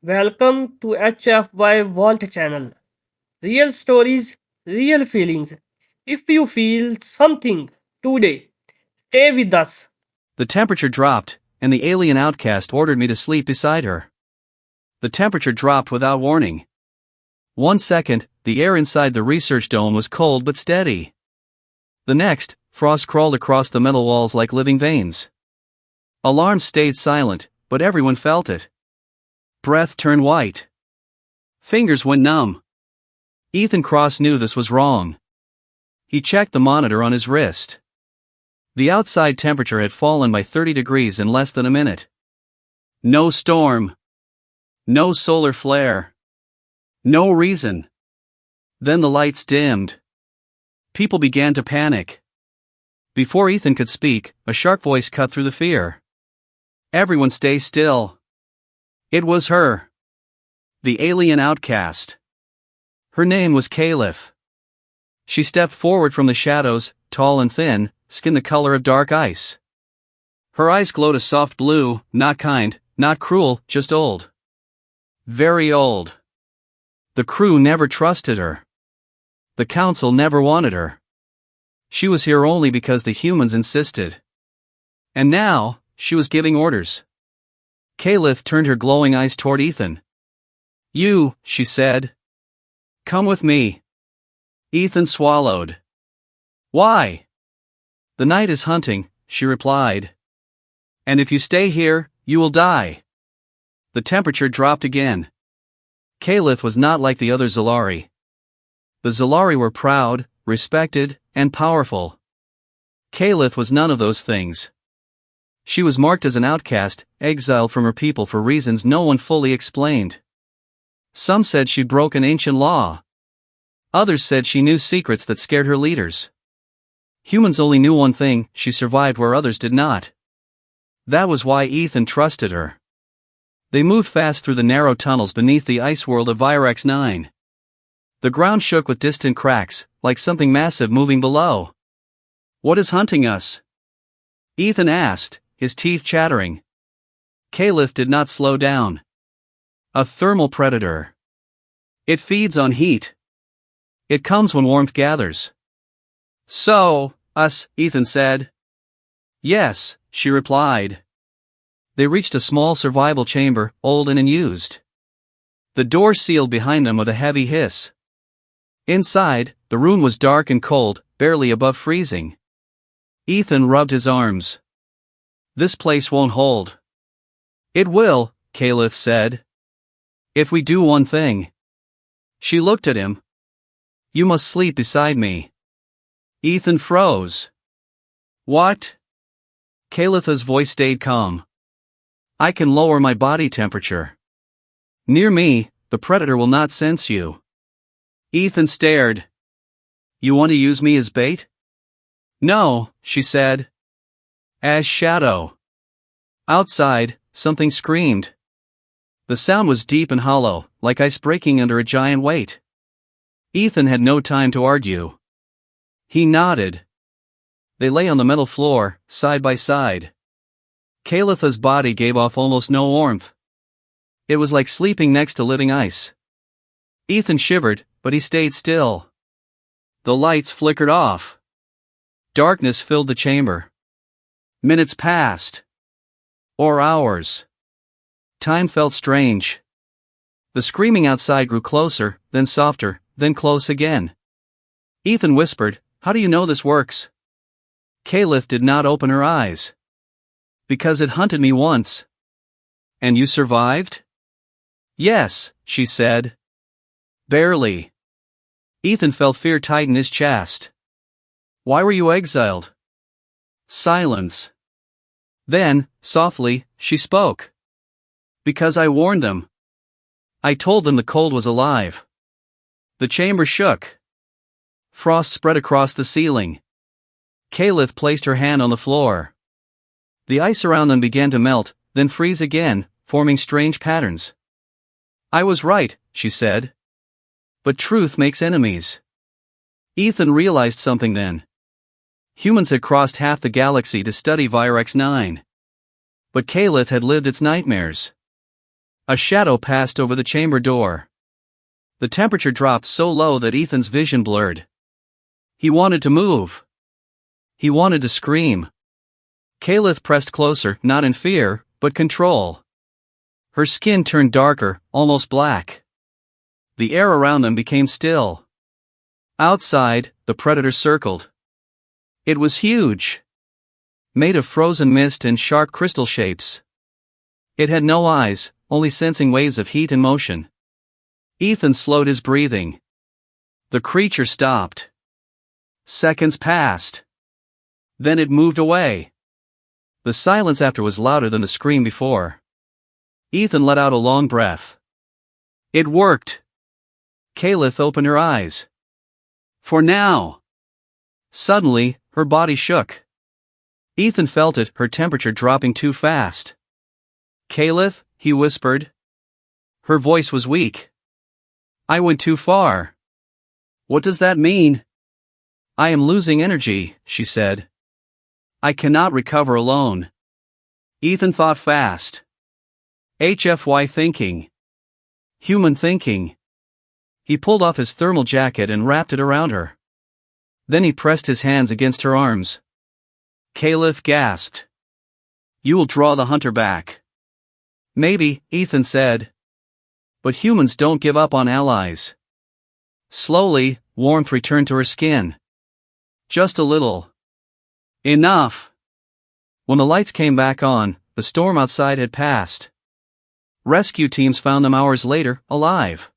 Welcome to HFY Vault channel. Real stories, real feelings. If you feel something today, stay with us. The temperature dropped, and the alien outcast ordered me to sleep beside her. The temperature dropped without warning. 1 second, the air inside the research dome was cold but steady. The next, frost crawled across the metal walls like living veins. Alarms stayed silent, but everyone felt it. Breath turned white. Fingers went numb. Ethan Cross knew this was wrong. He checked the monitor on his wrist. The outside temperature had fallen by 30 degrees in less than a minute. No storm. No solar flare. No reason. Then the lights dimmed. People began to panic. Before Ethan could speak, a sharp voice cut through the fear. Everyone stay still. It was her. The alien outcast. Her name was Caliph. She stepped forward from the shadows, tall and thin, skin the color of dark ice. Her eyes glowed a soft blue, not kind, not cruel, just old. Very old. The crew never trusted her. The council never wanted her. She was here only because the humans insisted. And now, she was giving orders. Caliph turned her glowing eyes toward Ethan. You, she said. Come with me. Ethan swallowed. Why? The night is hunting, she replied. And if you stay here, you will die. The temperature dropped again. Caliph was not like the other Zalari. The Zalari were proud, respected, and powerful. Caliph was none of those things. She was marked as an outcast, exiled from her people for reasons no one fully explained. Some said she'd broken ancient law. Others said she knew secrets that scared her leaders. Humans only knew one thing: she survived where others did not. That was why Ethan trusted her. They moved fast through the narrow tunnels beneath the ice world of Virex 9. The ground shook with distant cracks, like something massive moving below. What is hunting us? Ethan asked, his teeth chattering. Caliph did not slow down. A thermal predator. It feeds on heat. It comes when warmth gathers. So, us, Ethan said. Yes, she replied. They reached a small survival chamber, old and unused. The door sealed behind them with a heavy hiss. Inside, the room was dark and cold, barely above freezing. Ethan rubbed his arms. This place won't hold. It will, Caliph said. If we do one thing. She looked at him. You must sleep beside me. Ethan froze. What? Caliph's voice stayed calm. I can lower my body temperature. Near me, the predator will not sense you. Ethan stared. You want to use me as bait? No, she said. As shadow. Outside, something screamed. The sound was deep and hollow, like ice breaking under a giant weight. Ethan had no time to argue. He nodded. They lay on the metal floor, side by side. Caliph's body gave off almost no warmth. It was like sleeping next to living ice. Ethan shivered, but he stayed still. The lights flickered off. Darkness filled the chamber. Minutes passed. Or hours. Time felt strange. The screaming outside grew closer, then softer, then close again. Ethan whispered, How do you know this works? Caliph did not open her eyes. Because it hunted me once. And you survived? Yes, she said. Barely. Ethan felt fear tighten his chest. Why were you exiled? Silence. Then, softly, she spoke. Because I warned them. I told them the cold was alive. The chamber shook. Frost spread across the ceiling. Caliph placed her hand on the floor. The ice around them began to melt, then freeze again, forming strange patterns. I was right, she said. But truth makes enemies. Ethan realized something then. Humans had crossed half the galaxy to study Virex 9. But Caliph had lived its nightmares. A shadow passed over the chamber door. The temperature dropped so low that Ethan's vision blurred. He wanted to move. He wanted to scream. Kalith pressed closer, not in fear, but control. Her skin turned darker, almost black. The air around them became still. Outside, the predator circled. It was huge. Made of frozen mist and sharp crystal shapes. It had no eyes, only sensing waves of heat and motion. Ethan slowed his breathing. The creature stopped. Seconds passed. Then it moved away. The silence after was louder than the scream before. Ethan let out a long breath. It worked. Kalith opened her eyes. For now. Suddenly, her body shook. Ethan felt it, her temperature dropping too fast. Kalith, he whispered. Her voice was weak. I went too far. What does that mean? I am losing energy, she said. I cannot recover alone. Ethan thought fast. HFY thinking. Human thinking. He pulled off his thermal jacket and wrapped it around her. Then he pressed his hands against her arms. Kalith gasped. You will draw the hunter back. Maybe, Ethan said. But humans don't give up on allies. Slowly, warmth returned to her skin. Just a little. Enough. When the lights came back on, the storm outside had passed. Rescue teams found them hours later, alive.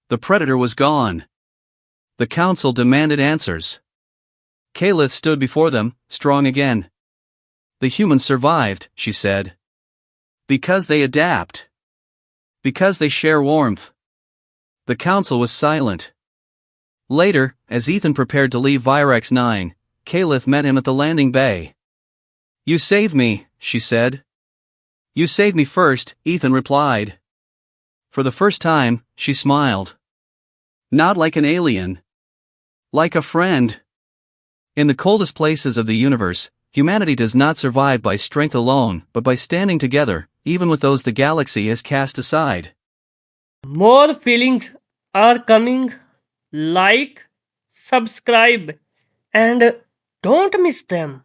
The predator was gone. The council demanded answers. Kalith stood before them, strong again. The humans survived, she said. Because they adapt. Because they share warmth. The council was silent. Later, as Ethan prepared to leave Virex 9, Kalith met him at the landing bay. You saved me, she said. You saved me first, Ethan replied. For the first time, she smiled. Not like an alien. Like a friend. In the coldest places of the universe, humanity does not survive by strength alone, but by standing together, even with those the galaxy has cast aside. More feelings are coming. Like, subscribe, and don't miss them.